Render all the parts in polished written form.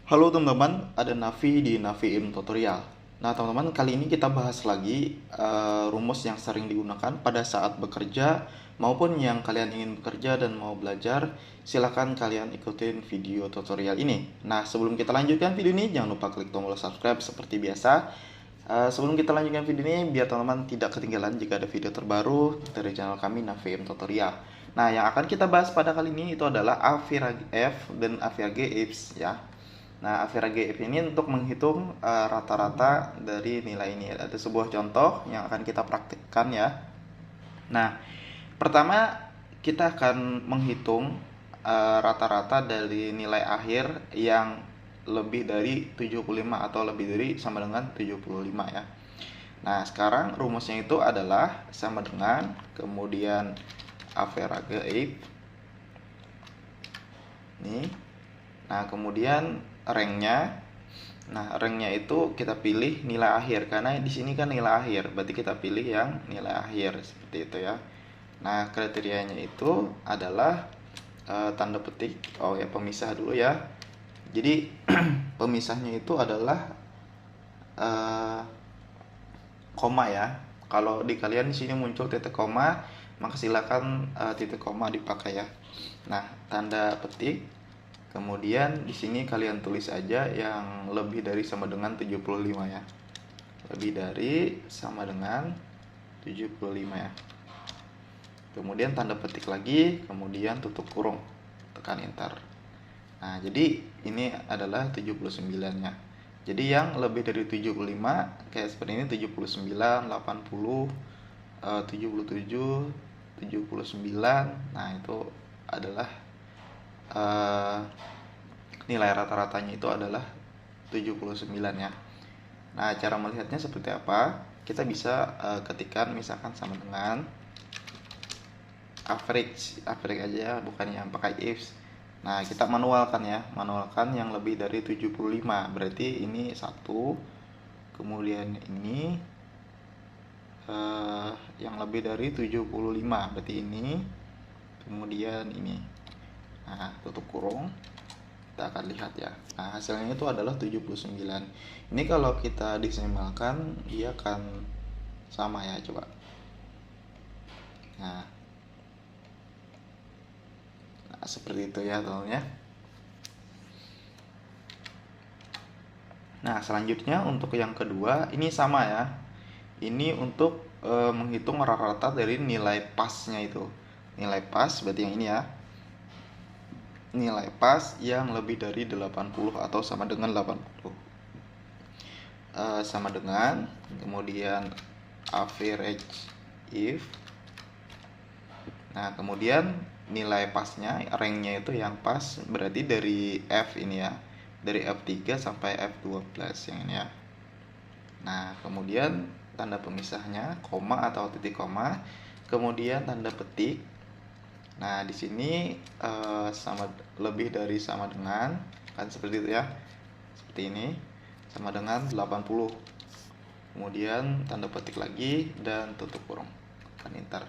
Halo teman-teman, ada Navi di Navi Ilmu Tutorial. Nah teman-teman, kali ini kita bahas lagi rumus yang sering digunakan pada saat bekerja maupun yang kalian ingin bekerja dan mau belajar. Silahkan kalian ikutin video tutorial ini. Nah sebelum kita lanjutkan video ini, jangan lupa klik tombol subscribe seperti biasa. Sebelum kita lanjutkan video ini, biar teman-teman tidak ketinggalan jika ada video terbaru dari channel kami Navi Ilmu Tutorial. Nah yang akan kita bahas pada kali ini itu adalah AVRAG-F dan AVRAG-IFS ya. Nah, AVRAG-IF ini untuk menghitung rata-rata dari nilai ini. Ada sebuah contoh yang akan kita praktikkan ya. Nah, pertama kita akan menghitung rata-rata dari nilai akhir yang lebih dari 75 atau lebih dari sama dengan 75 ya. Nah, sekarang rumusnya itu adalah sama dengan kemudian AVRAG-IF nih. Nah, kemudian ranknya. Nah, ranknya itu kita pilih nilai akhir karena di sini kan nilai akhir, berarti kita pilih yang nilai akhir seperti itu ya. Nah, kriterianya itu adalah tanda petik. Oh ya, pemisah dulu ya. Jadi pemisahnya itu adalah eh, koma ya. Kalau di kalian di sini muncul titik koma, maka silakan titik koma dipakai ya. Nah, tanda petik. Kemudian di sini kalian tulis aja yang lebih dari sama dengan 75 ya. Lebih dari sama dengan 75 ya. Kemudian tanda petik lagi, kemudian tutup kurung. Tekan enter. Nah, jadi ini adalah 79 ya. Jadi yang lebih dari 75 kayak seperti ini 79, 80, 77, 79. Nah, itu adalah eh, nilai rata-ratanya itu adalah 79 ya. Nah, cara melihatnya seperti apa? Kita bisa ketikkan misalkan sama dengan average aja, bukan yang pakai ifs. Nah, kita manualkan ya, manualkan yang lebih dari 75. Berarti ini satu, kemudian ini yang lebih dari 75, berarti ini, kemudian ini. Nah, tutup kurung. Kita akan lihat ya. Nah, hasilnya itu adalah 79. Ini kalau kita desimalkan dia akan sama ya, coba. Nah, seperti itu ya teman-teman ya. Nah, selanjutnya untuk yang kedua ini sama ya. Ini untuk menghitung rata-rata dari nilai pasnya itu. Nilai pas berarti yang ini ya. Nilai pas yang lebih dari 80 atau sama dengan 80. Sama dengan kemudian average if. Nah, kemudian nilai pasnya, ranknya itu yang pas berarti dari F ini ya. Dari F3 sampai F12 yang ini ya. Nah, kemudian tanda pemisahnya koma atau titik koma, kemudian tanda petik. Nah, di sini sama lebih dari sama dengan, kan seperti itu ya. Seperti ini, sama dengan 80. Kemudian tanda petik lagi dan tutup kurung. Kan enter.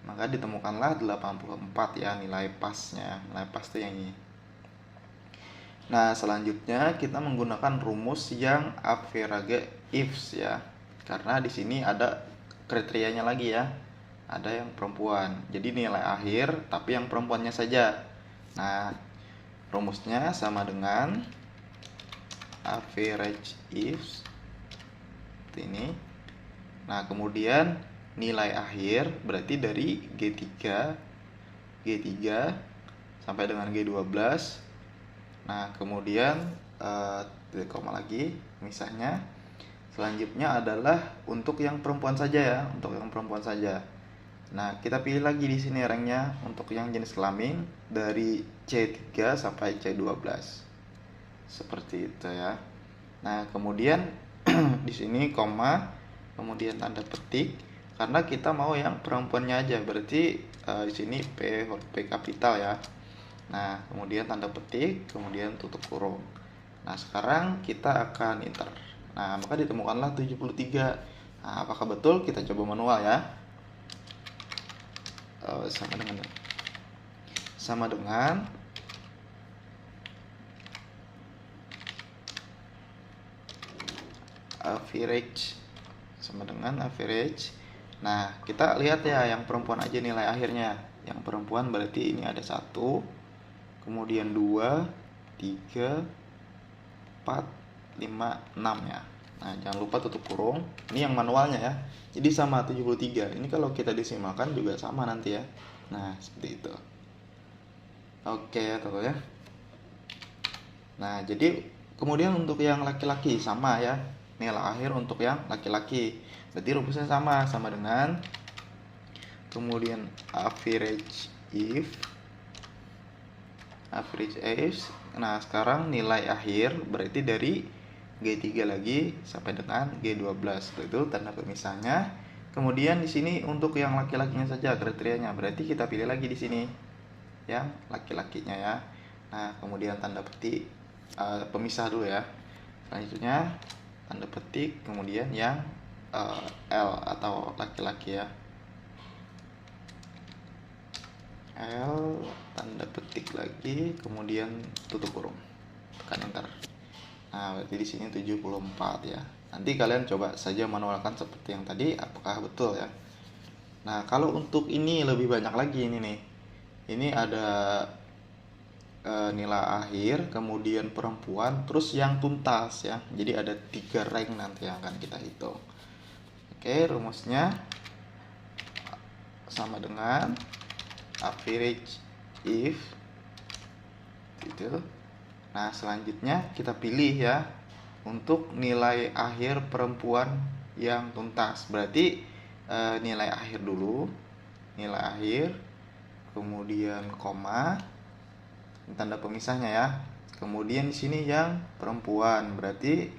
Maka ditemukanlah 84 ya nilai pasnya. Nilai pas itu yang ini. Nah, selanjutnya kita menggunakan rumus yang Average-IFS ya. Karena di sini ada kriterianya lagi ya. Ada yang perempuan. Jadi nilai akhir tapi yang perempuannya saja. Nah, rumusnya sama dengan Average-IFS seperti ini. Nah, kemudian nilai akhir berarti dari G3 sampai dengan G12. Nah, kemudian titik koma lagi misahnya. Selanjutnya adalah untuk yang perempuan saja ya, untuk yang perempuan saja. Nah, kita pilih lagi di sini ranknya untuk yang jenis kelamin dari C3 sampai C12. Seperti itu ya. Nah, kemudian di sini koma, kemudian tanda petik karena kita mau yang perempuannya aja. Berarti di sini P kapital ya. Nah, kemudian tanda petik, kemudian tutup kurung. Nah, sekarang kita akan enter. Nah, maka ditemukanlah 73. Nah, apakah betul? Kita coba manual ya. Sama dengan average sama dengan average. Nah, kita lihat ya yang perempuan aja nilai akhirnya. Yang perempuan berarti ini ada 1, kemudian 2, 3, 4, 5, 6 ya. Nah, jangan lupa tutup kurung. Ini yang manualnya ya. Jadi sama 73. Ini kalau kita desimalkan juga sama nanti ya. Nah, seperti itu. Oke, tentunya. Nah, jadi kemudian untuk yang laki-laki sama ya. Nilai akhir untuk yang laki-laki. Berarti rumusnya sama dengan kemudian average if. Nah, sekarang nilai akhir berarti dari G3 lagi sampai dengan G12. Itu tanda pemisahnya. Kemudian di sini untuk yang laki-lakinya saja kriterianya. Berarti kita pilih lagi di sini yang laki-lakinya ya. Nah, kemudian tanda petik pemisah dulu ya. Selanjutnya tanda petik, kemudian yang L atau laki-laki ya. L tanda petik lagi, kemudian tutup kurung, tekan enter. Nah, berarti di sini 74 ya. Nanti kalian coba saja manualkan seperti yang tadi, apakah betul ya. Nah, kalau untuk ini lebih banyak lagi ini nih. Ini ada nilai akhir, kemudian perempuan, terus yang tuntas ya. Jadi ada 3 rank nanti yang akan kita hitung. Oke, rumusnya sama dengan average if itu. Nah, selanjutnya kita pilih ya untuk nilai akhir perempuan yang tuntas. Berarti nilai akhir dulu, nilai akhir, kemudian koma, tanda pemisahnya ya. Kemudian di sini yang perempuan, berarti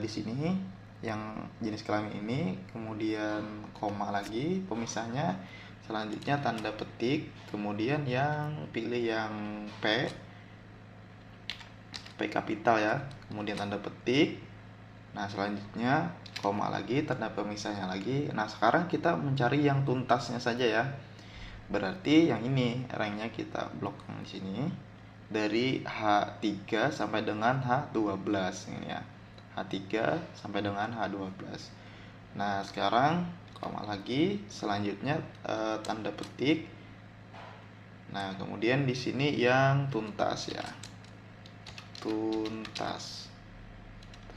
di sini yang jenis kelamin ini, kemudian koma lagi pemisahnya. Selanjutnya tanda petik, kemudian yang pilih yang P kapital ya, kemudian tanda petik. Nah, selanjutnya koma lagi, tanda pemisahnya lagi. Nah, sekarang kita mencari yang tuntasnya saja ya. Berarti yang ini ranknya kita blok di sini dari H3 sampai dengan H12 ini ya. H3 sampai dengan H12. Nah, sekarang koma lagi, selanjutnya tanda petik. Nah, kemudian di sini yang tuntas ya. Tuntas.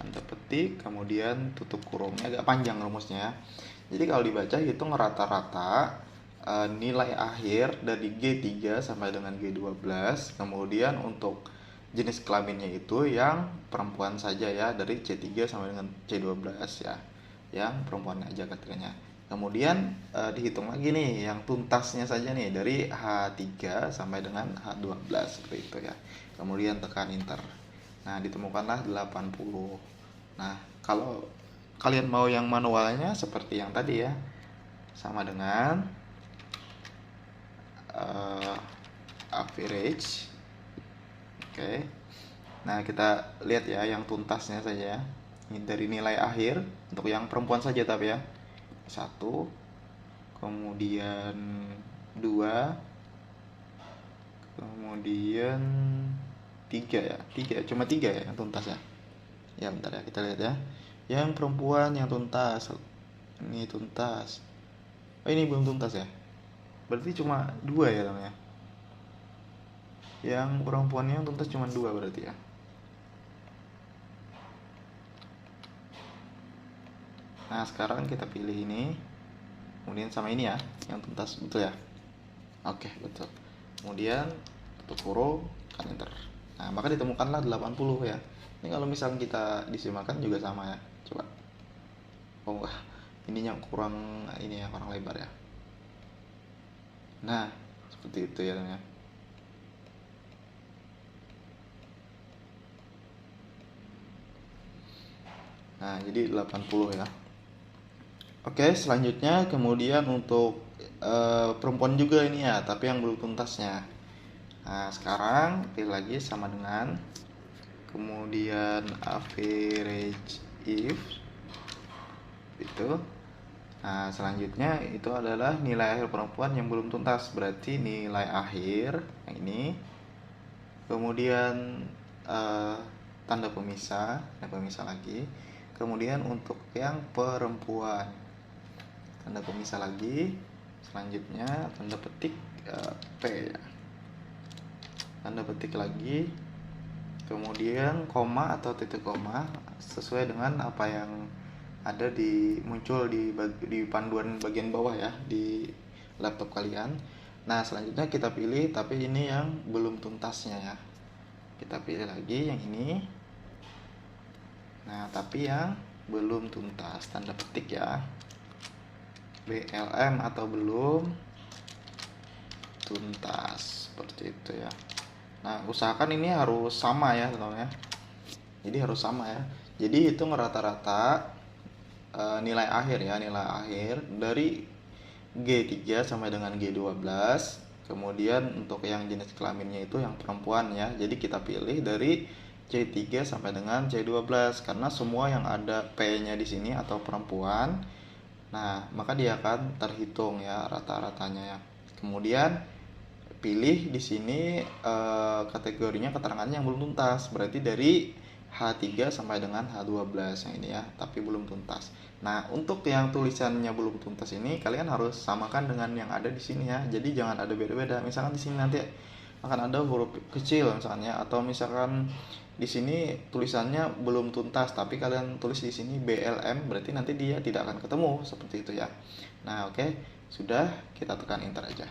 Tanda petik, kemudian tutup kurungnya agak panjang rumusnya ya. Jadi kalau dibaca hitung rata-rata nilai akhir dari G3 sampai dengan G12. Kemudian untuk jenis kelaminnya itu yang perempuan saja ya, dari C3 sampai dengan C12 ya. Yang perempuan aja katanya. Kemudian dihitung lagi nih yang tuntasnya saja nih dari H3 sampai dengan H12 seperti itu ya. Kemudian tekan enter. Nah, ditemukanlah 80. Nah, kalau kalian mau yang manualnya seperti yang tadi ya, sama dengan average. Oke. Nah, kita lihat ya yang tuntasnya saja. Ini dari nilai akhir untuk yang perempuan saja tapi ya. 1, kemudian 2, kemudian 3 ya. 3, cuma 3 ya yang tuntas ya. Ya, bentar ya, kita lihat ya. Yang perempuan yang tuntas. Ini tuntas. Oh, ini belum tuntas ya. Berarti cuma 2 ya namanya. Yang perempuannya yang tuntas cuma 2 berarti ya. Nah, sekarang kita pilih ini. Kemudian sama ini ya, yang tuntas, betul ya? Oke, betul. Kemudian tutup kurung, kan enter. Nah, maka ditemukanlah 80 ya. Ini kalau misalnya kita disimalkan juga sama ya. Coba. Oh, ininya kurang, ini ya kurang lebar ya. Nah, seperti itu ya teman. Nah, jadi 80 ya. Oke, selanjutnya kemudian untuk perempuan juga ini ya, tapi yang belum tuntasnya. Nah, sekarang pilih lagi sama dengan kemudian average if itu. Nah, selanjutnya itu adalah nilai akhir perempuan yang belum tuntas, berarti nilai akhir yang ini. Kemudian tanda pemisah lagi. Kemudian untuk yang perempuan, tanda pemisah lagi. Selanjutnya tanda petik P ya. Tanda petik lagi, kemudian koma atau titik koma sesuai dengan apa yang ada muncul di panduan bagian bawah ya di laptop kalian. Nah, selanjutnya kita pilih, tapi ini yang belum tuntasnya ya. Kita pilih lagi yang ini. Nah, tapi yang belum tuntas, tanda petik ya. BLM atau belum tuntas, seperti itu ya. Nah, usahakan ini harus sama ya teman-teman ya. Jadi harus sama ya. Jadi hitung rata-rata nilai akhir ya, nilai akhir dari G3 sampai dengan G12. Kemudian untuk yang jenis kelaminnya itu yang perempuan ya. Jadi kita pilih dari C3 sampai dengan C12 karena semua yang ada P-nya di sini atau perempuan. Nah, maka dia akan terhitung ya rata-ratanya ya. Kemudian pilih di sini kategorinya keterangannya yang belum tuntas. Berarti dari H3 sampai dengan H12 yang ini ya, tapi belum tuntas. Nah, untuk yang tulisannya belum tuntas ini kalian harus samakan dengan yang ada di sini ya. Jadi jangan ada beda-beda. Misalkan di sini nanti akan ada huruf kecil misalnya, atau misalkan di sini tulisannya belum tuntas tapi kalian tulis di sini BLM, berarti nanti dia tidak akan ketemu seperti itu ya. Nah, oke. Sudah, kita tekan enter aja.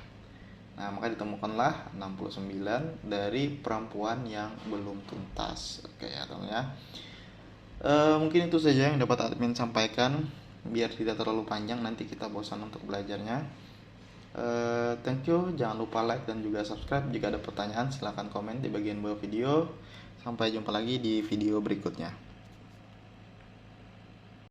Nah, maka ditemukanlah 69 dari perempuan yang belum tuntas. Oke ya teman ya. Mungkin itu saja yang dapat admin sampaikan, biar tidak terlalu panjang nanti kita bosan untuk belajarnya. Thank you, jangan lupa like dan juga subscribe. Jika ada pertanyaan silahkan komen di bagian bawah video. Sampai jumpa lagi di video berikutnya.